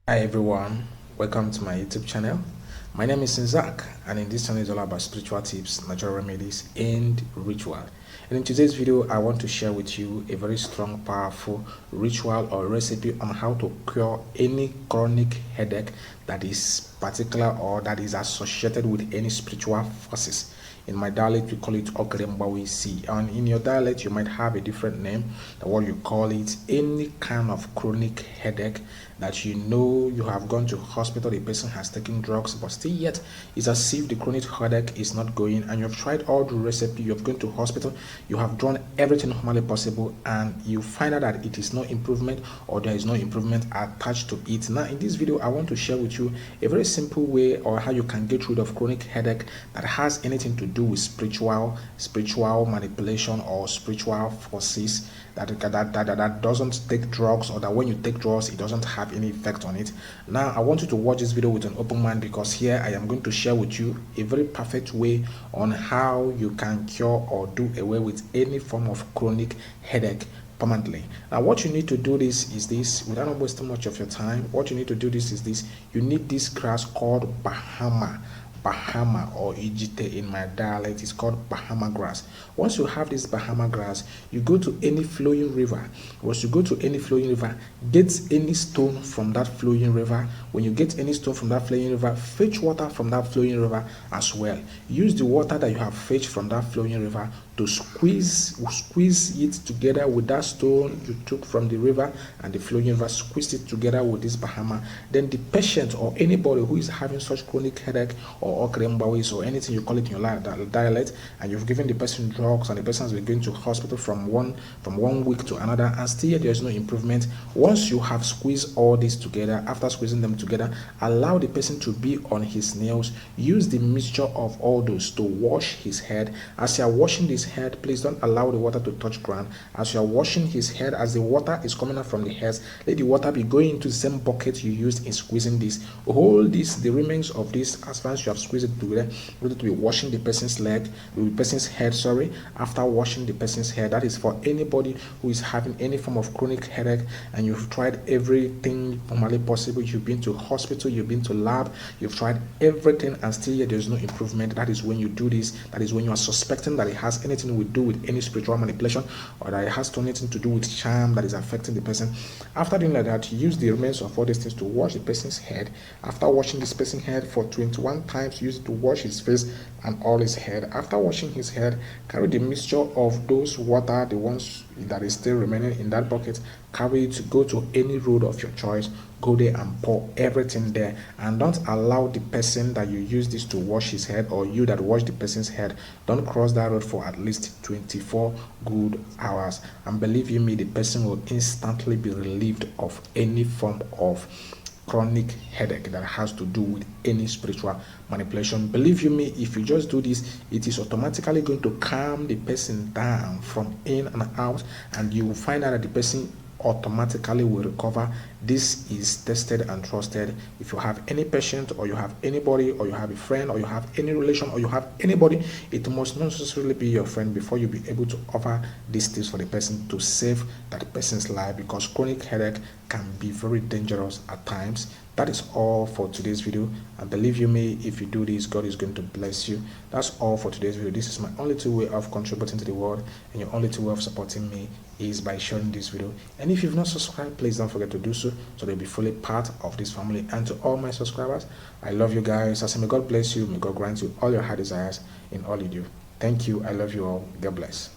Hi everyone, welcome to my YouTube channel. My name is Zach, and in this channel is all about spiritual tips, natural remedies, and ritual. And in today's video, I want to share with you a very strong, powerful ritual or recipe on how to cure any chronic headache that is particular or that is associated with any spiritual forces. In my dialect, we call it Okrembawisi, and in your dialect, you might have a different name than what you call it. Any kind of chronic headache that you know you have gone to hospital, the person has taken drugs, but still yet it's as if the chronic headache is not going, and you've tried all the recipe, you've gone to hospital, you have done everything humanly possible, and you find out that it is no improvement or there is no improvement attached to it. Now, in this video, I want to share with you a very simple way or how you can get rid of chronic headache that has anything to do with spiritual manipulation or spiritual forces that doesn't take drugs, or that when you take drugs it doesn't have any effect on it. Now I want you to watch this video with an open mind, because here I am going to share with you a very perfect way on how you can cure or do away with any form of chronic headache permanently. Now what you need to do is this, without wasting much of your time. What you need to do is this: you need this grass called Bahama or Ijite. In my dialect is called Bahama grass. Once you have this Bahama grass, you go to any flowing river. Once you go to any flowing river, get any stone from that flowing river. When you get any stone from that flowing river, fetch water from that flowing river as well. Use the water that you have fetched from that flowing river to squeeze it together with that stone you took from the river and the flowing river. Squeeze it together with this Bahama. Then the patient or anybody who is having such chronic headache or okrembawis or anything you call it in your dialect, and you've given the person drugs and the person has been going to hospital from one week to another, and still yet there is no improvement. Once you have squeezed all this together, after squeezing them together, allow the person to be on his nails. Use the mixture of all those to wash his head. As you are washing this head, please don't allow the water to touch ground. As you are washing his head, as the water is coming out from the hairs, let the water be going into the same bucket you used in squeezing this. Hold this, the remains of this, as far as you have squeezed it together, to be washing the person's head, sorry. After washing the person's head, that is for anybody who is having any form of chronic headache and you've tried everything normally possible. You've been to hospital, you've been to lab, you've tried everything, and still yet there's no improvement. That is when you do this. That is when you are suspecting that it has anything to do with any spiritual manipulation, or that it has anything to do with charm that is affecting the person. After doing like that, use the remains of all these things to wash the person's head. After washing this person's head for 21 times, use it to wash his face and all his head. After washing his head, carry the mixture of those water, the ones that is still remaining in that bucket, carry it to go to any road of your choice. Go there and pour everything there, and don't allow the person that you use this to wash his head, or you that wash the person's head, don't cross that road for at least 24 good hours. And believe you me, the person will instantly be relieved of any form of chronic headache that has to do with any spiritual manipulation. Believe you me, if you just do this, it is automatically going to calm the person down from in and out, and you will find out that the person automatically will recover. This is tested and trusted. If you have any patient, or you have anybody, or you have a friend, or you have any relation, or you have anybody, it must not necessarily be your friend before you be able to offer these tips for the person to save that person's life, because chronic headache can be very dangerous at times. That is all for today's video, and believe you me, if you do this, God is going to bless you. That's all for today's video. This is my only two way of contributing to the world, and your only two way of supporting me is by sharing this video. And if you've not subscribed, please don't forget to do so they'll be fully part of this family. And to all my subscribers, I love you guys. I say may God bless you, may God grant you all your heart desires in all you do. Thank you. I love you all. God bless.